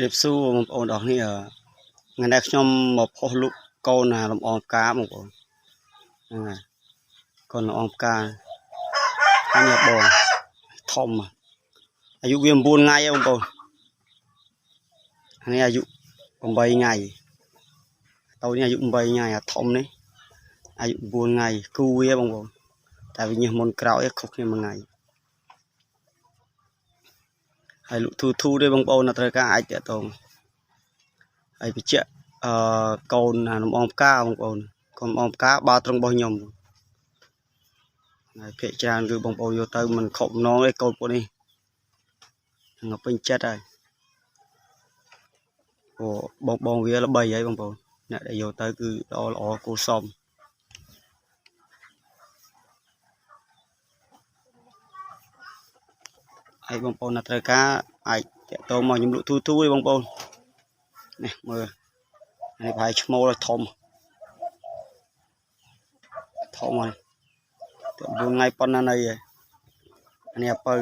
រៀបសួរបងប្អូនអរគ្នាថ្ងៃនេះខ្ញុំមកផុសលុកកូនលំអងផ្កាបងប្អូនហ្នឹងហើយកូនលំអងផ្កាអញបងធំអាយុវា9ថ្ងៃបងប្អូននេះអាយុ8ថ្ងៃតូចនេះអាយុ8ថ្ងៃអាធំនេះអាយុ9ថ្ងៃគូវាបងប្អូនតែវាញើសមុនក្រោយខុសគ្នាមួយថ្ងៃហើយលុកធូទេបងប្អូនត្រូវការអាចតាក់ទងហើយបញ្ជាក់កូនលំអងផ្កាបងប្អូនកូនលំអងផ្កាបាល់ត្រង់របស់ខ្ញុំហើយភាគច្រើនគឺបងប្អូនយកទៅមិនខុបំណងទេកូនពួកនេះនឹងពេញចិត្តហើយព្រោះបងវាល្បីហើយបងប្អូនអ្នកដែលយកទៅគឺល្អគួរសមហើយបងប្អូនត្រូវការអាចតាក់ទងមកខ្ញុំលក់ទូឯងបងប្អូននេះមើលនេះប្រហែលឈ្មោលធំហើយតែ4ថ្ងៃប៉ុណ្ណាណីនេះអាពៅ